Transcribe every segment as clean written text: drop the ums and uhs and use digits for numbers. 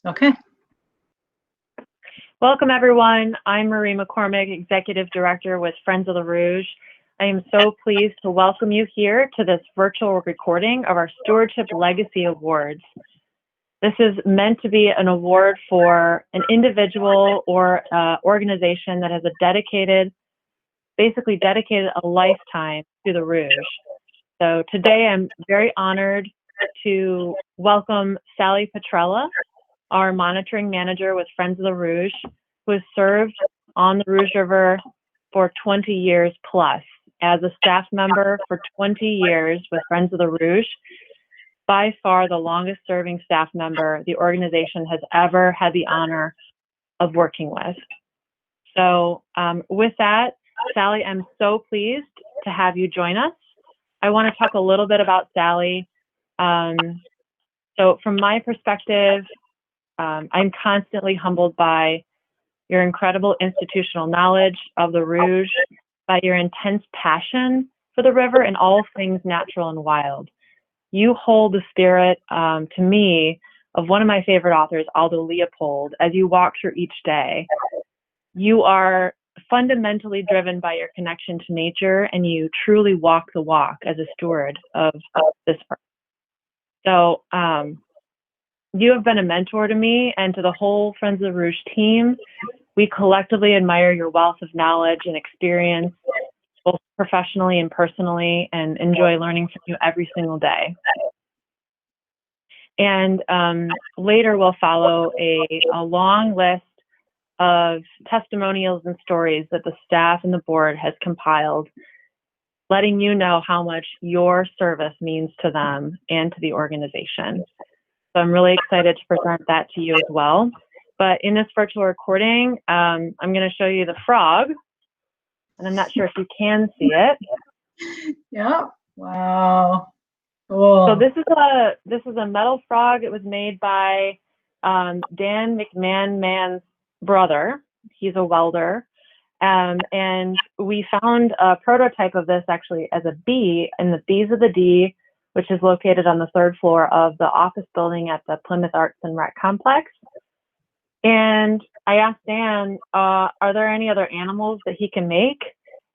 Okay. Welcome, everyone. I'm Marie McCormick, Executive Director with Friends of the Rouge. I am so pleased to welcome you here to this virtual recording of our Stewardship Legacy Awards. This is meant to be an award for an individual or organization that has basically dedicated a lifetime to the Rouge. So today I'm very honored to welcome Sally Petrella, our monitoring manager with Friends of the Rouge, who has served on the Rouge River for 20 years plus as a staff member for 20 years with Friends of the Rouge, by far the longest serving staff member the organization has ever had the honor of working with. So with that, Sally, I'm so pleased to have you join us. I want to talk a little bit about Sally. So from my perspective, I'm constantly humbled by your incredible institutional knowledge of the Rouge, by your intense passion for the river and all things natural and wild. You hold the spirit, to me, of one of my favorite authors, Aldo Leopold, as you walk through each day. You are fundamentally driven by your connection to nature, and you truly walk the walk as a steward of this earth. So you have been a mentor to me and to the whole Friends of the Rouge team. We collectively admire your wealth of knowledge and experience, both professionally and personally, and enjoy learning from you every single day. And later we'll follow a long list of testimonials and stories that the staff and the board has compiled, letting you know how much your service means to them and to the organization. So I'm really excited to present that to you as well. But in this virtual recording, I'm going to show you the frog, and I'm not sure if you can see it. Yeah. Wow. Cool. So this is a metal frog. It was made by Dan McMahon's brother. He's a welder. And we found a prototype of this actually as a bee in the Bees of the D, which is located on the 3rd floor of the office building at the Plymouth Arts and Rec Complex. And I asked Dan, are there any other animals that he can make?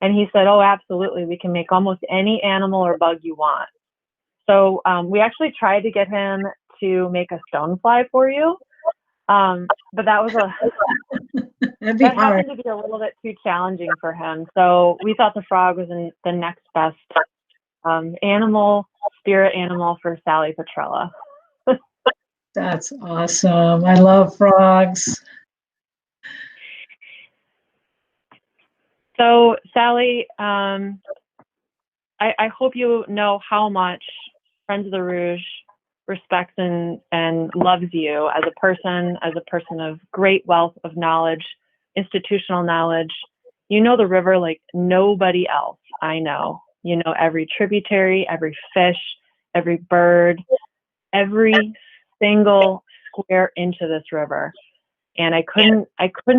And he said, oh, absolutely. We can make almost any animal or bug you want. So we actually tried to get him to make a stonefly for you. But that was that happened to be a little bit too challenging for him. So we thought the frog was the next best spirit animal for Sally Petrella. That's awesome. I love frogs. So Sally, I hope you know how much Friends of the Rouge respects and loves you as a person of great wealth of knowledge, institutional knowledge. You know the river like nobody else I know. You know every tributary, every fish, every bird, every single square inch of this river. And I couldn't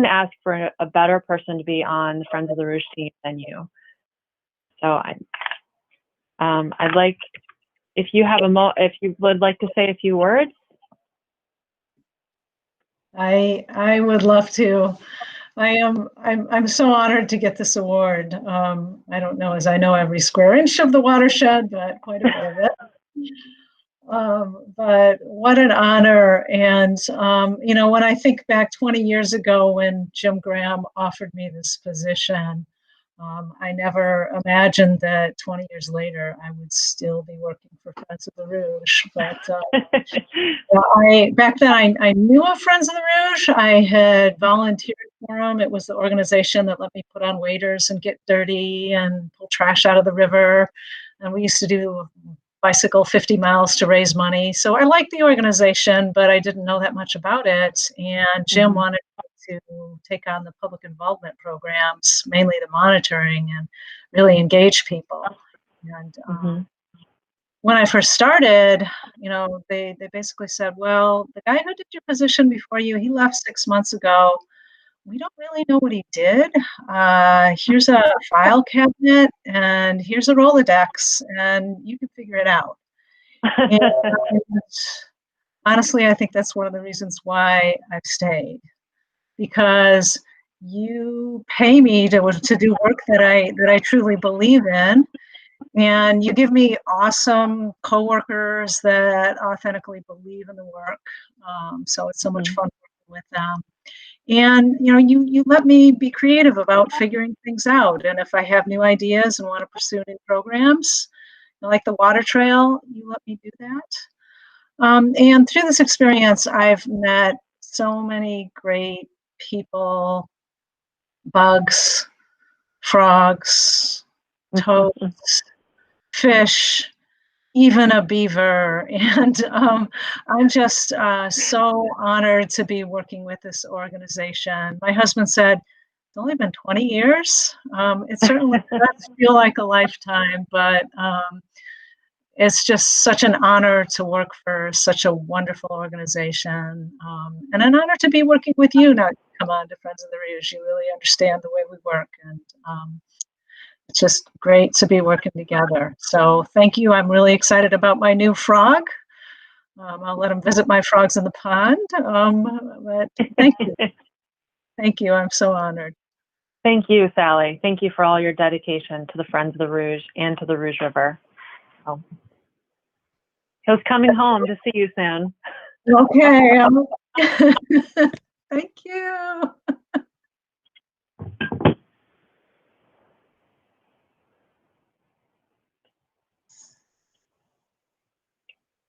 ask for a better person to be on the Friends of the Rouge team than you. So I'd like, if you would like to say a few words. I would love to. I'm so honored to get this award. I don't know as I know every square inch of the watershed, but quite a bit of it. But what an honor. And, when I think back 20 years ago when Jim Graham offered me this position, I never imagined that 20 years later I would still be working for Friends of the Rouge. But back then I knew of Friends of the Rouge. I had volunteered for them. It was the organization that let me put on waders and get dirty and pull trash out of the river. And we used to do bicycle 50 miles to raise money. So I liked the organization, but I didn't know that much about it. And Jim wanted to take on the public involvement programs, mainly the monitoring, and really engage people. And when I first started, they basically said, well, the guy who did your position before you, he left 6 months ago. We don't really know what he did. Here's a file cabinet and here's a Rolodex and you can figure it out. And honestly, I think that's one of the reasons why I've stayed, because you pay me to do work that I truly believe in, and you give me awesome coworkers that authentically believe in the work. So it's so much Mhm. fun working with them. And you let me be creative about figuring things out. And if I have new ideas and want to pursue new programs, like the water trail, you let me do that. And through this experience, I've met so many great people, bugs, frogs, toads, fish, even a beaver. And I'm just so honored to be working with this organization. My husband said, it's only been 20 years. It certainly does feel like a lifetime, but it's just such an honor to work for such a wonderful organization, and an honor to be working with you. Not come on to Friends of the Rouge. You really understand the way we work, and it's just great to be working together. So thank you. I'm really excited about my new frog. I'll let him visit my frogs in the pond. But thank you. Thank you. I'm so honored. Thank you, Sally. Thank you for all your dedication to the Friends of the Rouge and to the Rouge River. Oh. He was coming home to see you soon. Okay.